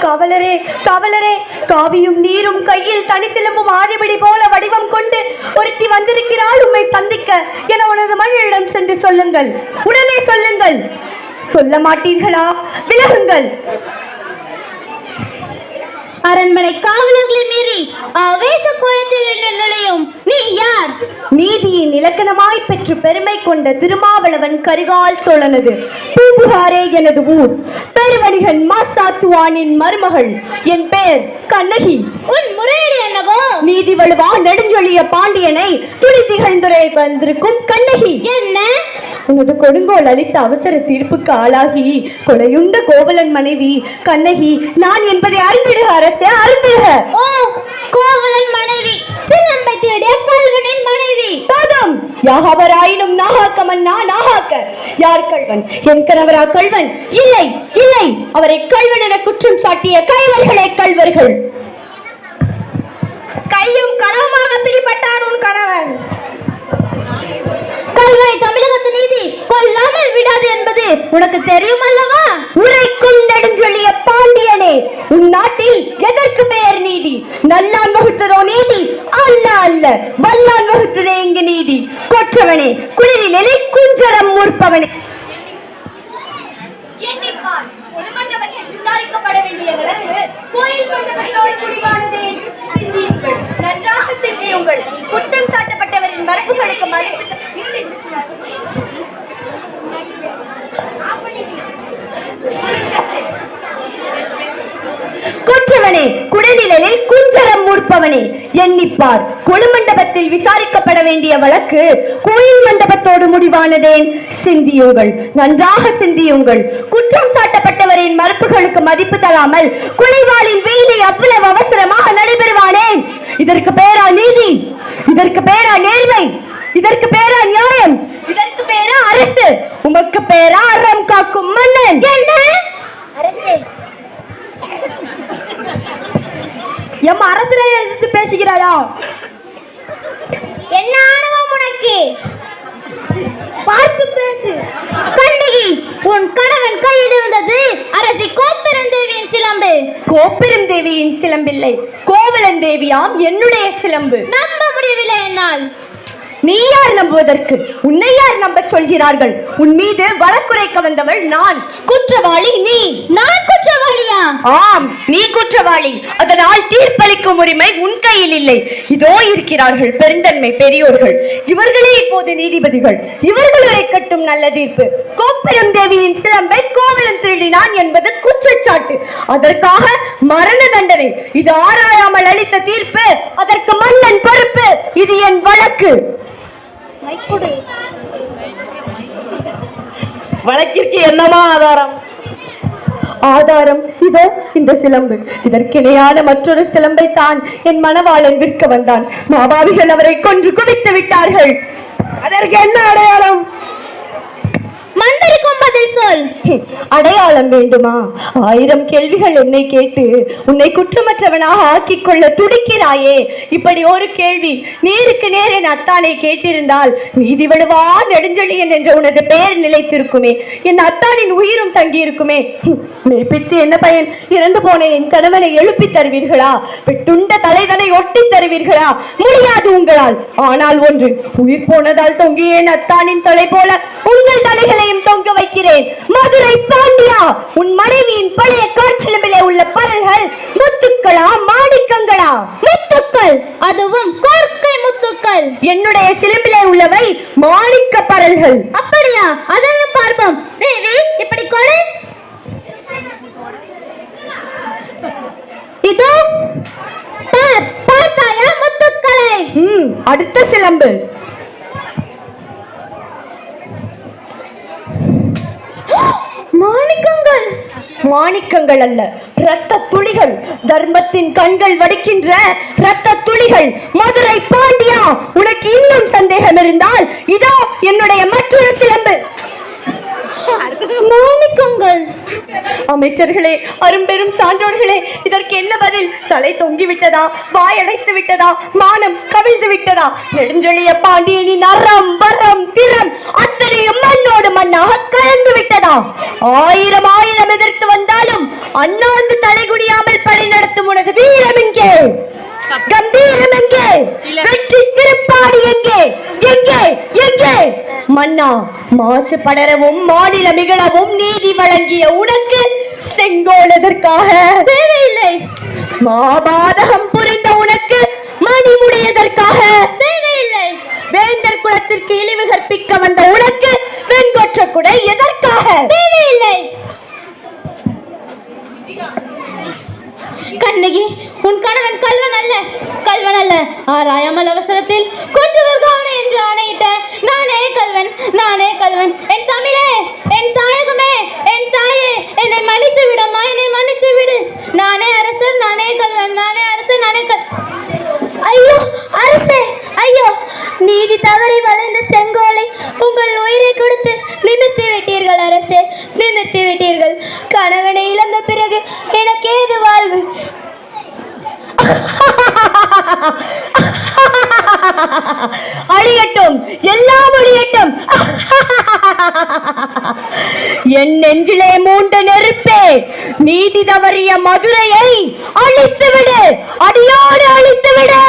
காவலரே, காவலரே, காவியும் நீரும் கையில் தனி சிலம்பும் ஆதிபடி போல வடிவம் கொண்டு ஒருத்தி வந்திருக்கிறாள் உம்மை சந்திக்க என உனது மகளிடம் சென்று சொல்லுங்கள். உடனே சொல்லுங்கள். சொல்ல மாட்டீர்களா? விலகுங்கள். அரண்மனை காவலர்களை மீறி ஆவேச குழந்தைகளின் நிலையும் நீ யார்? நீதியின் இலக்கணமாய் பெற்று பெருமை கொண்ட திருமாவளவன் கரிகால் சோழனது பூம்புகாரே எனது ஊர். பெருவணிகன் மாசாத்துவானின் மருமகள். என் பெயர் கண்ணகி. உன் முறையீடு என்னவோ? நீதி வலுவா நெடுஞ்சொலிய பாண்டியனை துடி திகழ்ந்துரை வந்திருக்கும் கண்ணகி. என்ன? உனது கொடுங்கோல் அளித்த அவசர தீர்ப்புக்கு ஆளாகி கொலையுண்ட கோவலன் மனைவி கண்ணகி நான் என்பதை அறிந்திடுக அரசே, அறிந்திடுக. ஓ, கோவலன் மனைவி, சிலம்பை தேடிய கல்வனின் மனைவி. பாதம் யாகவராயினும் நாகாக்க மன்னா நாகாக்க. யார் கல்வன்? என் கணவரா கல்வன்? இல்லை, இல்லை, அவரை கல்வன் என குற்றம் சாட்டிய கைவர்களே கல்வர்கள். கையும் களவுமாக பிடிபட்டான் உன் கணவன். கல்வனை தமிழகத்து நீதி கொல்லாமல் விடாது என்பது உனக்கு தெரியும் அல்லவா? உரைக்கும் நெடுஞ்சொலிய பாண்டியனே, உன் நாட்டில் எதற்கு பெயர் நீதி? நல்லான் வகுத்ததோ நீதி? அல்ல, அல்ல, வல்லான் வகுத்ததே இங்கு நீதி. கொற்றவனே, குளிரிலே குஞ்சரம் மூர்ப்பவனே, விசாரிக்கப்பட வேண்டிய வழக்கு கோயில் மண்டபத்தோடு முடிவானதே. சிந்தியுங்கள், நன்றாக சிந்தியுங்கள். குற்றம் சாட்டப்பட்டவரின் மரபுகளுக்கு மறைப்பு கொற்றவனே, குடநிலையில் குஞ்சரம் மூர்ப்பவனே, எண்ணிப்பார். கொழுமண்டபத்தில் விசாரிக்கப்பட வேண்டிய வழக்கு கோயில் மண்டபத்தோடு முடிவானதேன். சிந்தியுங்கள், நன்றாக சிந்தியுங்கள். குற்றம் சாட்டப்பட்டவரின் மறுப்புகளுக்கு மதிப்பு தராமல் கொலைவாளின் வேலை அவ்வளவு அவசரமாக நடைபெறுவானேன். இதற்கு பேரா நீதி? இதற்கு பேரா நேர்மை? இதற்கு பேரா நியாயம்? இதற்கு பேரா அரசு? உமக்கு பேரா அறம் காக்கும் மன்னன்? என்ன அரசே? எம் அரசரை எதிர்த்து பேசுகிறாயா? என்ன ஆணவம் உனக்கு? பார்த்து பேசு. கண்ணகி, உன் கணவன் கையில் இருந்தது அரசி கோப்பெருந்தேவியின் சிலம்பு. கோப்பெருந்தேவியின் சிலம்பில்லை, கோவலன் தேவியாம் என்னுடைய சிலம்பு. நம்ப முடியவில்லை என்னால். நீ யார் நம்புவதற்கு? உன்னை யார் நம்ப சொல்கிறார்கள்? உன் மீது வழக்குரைக்க வந்தவள் நான். குற்றவாளி நீ. நான் குற்றவாளியா? ஆம், நீ குற்றவாளி. அதனால் தீர்ப்பளிக்கும் உரிமை உன் கையில் இல்லை. இதோ இருக்கிறார்கள் பெருந்தன்மை பெரியோர்கள். இவர்களே இப்போது நீதிபதிகள். இவர்கள் உரைக்கட்டும் நல்ல தீர்ப்பு. கோப்பெரும் தேவியின் சிலம்பை கோவலன் திருடினான் என்பது குற்றச்சாட்டு. அதற்காக மரண தண்டனை. இது ஆராயாமல் அளித்த தீர்ப்பு. அதற்கு மன்னன் பொறுப்பு. இது என் வழக்கு. வழக்கிற்கு என்னமா ஆதாரம்? ஆதாரம் இதோ இந்த சிலம்பு. இதற்கிணையான மற்றொரு சிலம்பை தான் என் மணவாளன் விற்க வந்தான். மாபாவிகள் அவரை கொன்று குவித்து விட்டார்கள். அதற்கு என்ன அடையாளம்? மந்திரிக்கும் பதில் சொல். அடையாளம் வேண்டுமா? 1000 கேள்விகள் என்னை கேட்டு உன்னை குற்றமற்றவனாக ஆக்கிக் கொள்ள துடிக்கிறாயே. இப்படி ஒரு கேள்வி நேருக்கு நேர் என் அத்தானை கேட்டிருந்தால் நீதி வலுவா நெடுஞ்செழியன் என்ற உனது பெயர் நிலைத்திருக்குமே. என் அத்தானின் உயிரும் தங்கி இருக்குமே. மெய்ப்பித்து என்ன பயன்? இறந்து போன என் கணவனை எழுப்பி தருவீர்களா? வெட்டுண்ட தலைதனை ஒட்டி தருவீர்களா? முடியாது உங்களால். ஆனால் ஒன்று, உயிர் போனதால் தொங்கிய என் அத்தானின் தலை போல உங்கள் தலைகளை தொங்க வைக்கிறேன். மதுரை பாண்டியா, உன் மனைவியின் பழைய காற்சிலம்பிலே உள்ள பரல்கள் முத்துக்களா மாணிக்கங்களா? முத்துக்கள், அதுவும் கோர்க்கை முத்துக்கள். என்னுடைய சிலம்பிலே உள்ளவை மாணிக்க பரல்கள். அப்படியா? அதையும் பார்ப்போம். தேவி, இப்படி கொடு. இதோ பார்த்தாயா முத்துக்களை? அடுத்த சிலம்பு. மாணிக்கங்கள். மாணிக்கங்கள் அல்ல, இரத்த துளிகள். தர்மத்தின் கண்கள் வடிக்கின்ற இரத்த துளிகள். மதுரை பாண்டியா, உனக்கு இன்னும் சந்தேகம் இருந்தால் இதோ என்னுடைய மற்றொரு சிலம்பு. மன்னிக்குங்கள். அமைச்சர்களே, அரும்பெரும் சான்றோர்களே, இதற்கு என்ன பதில்? தலை தொங்கி விட்டதா? வாயடைத்து விட்டதா? மானம் கவிழ்ந்து விட்டதா? நெடுஞ்செழிய பாண்டியனின் அறம் வரம் திறம் அத்தனையும் மண்ணோடு மண்ணாக கலந்து விட்டதா? ஆயிரம் ஆயிரம் எதிர்த்து வந்தாலும் அண்ணாந்து தலைகுடியாமல் படை நடத்தும் உனது வீரம் எங்கே? கம்பீரம் எங்கே? வெற்றி திருப்பாடி எங்கே? எங்கே எங்கே? மன்னா, மாசு படரவும் மாநில மிகளவும் நீதி வழங்கிய உனக்கு செங்கோல் எதற்காக? தேவையில்லை. மாபாதகம் புரிந்த உனக்கு மணிமுடையதற்காக? தேவையில்லை. வேந்தர் குலத்திற்கு இழிவு கற்பிக்க வந்த உனக்கு வெண்கொற்ற குடை எதற்காக? தேவையில்லை. கண்ணகி, உன் கணவன் கல்வன் அல்ல, கல்வன் அல்ல. ஆராயாமல் அவசரத்தில் கொற்றவர் கவனை என்று ஆணையிட்ட நானே கல்வன், நானே கல்வன். என் தமிழே, என் தாயகமே, என் தாயே, என்னை மன்னித்து விடம்மா, என்னை மன்னித்து விடு. நானே அரசர், நானே கல்வன், நானே அரசர், நானே ஐயோ அரசே, ஐயோ! நீதி தவறி வளைந்த செங்கோலை உங்கள் உயிரை கொடுத்து நிமிர்த்தி விட்டீர்கள் அரசே, நிமிர்த்தி விட்டீர்கள். கணவனை இழந்த பிறகு எனக்கு ஏது வாழ்வு? அழியட்டும், எல்லாம் ஒழியட்டும். என் நெஞ்சிலே மூண்ட நெருப்பே, நீதி தவறிய மதுரையை அழித்து விடு, அடியோடு அழித்து விடு.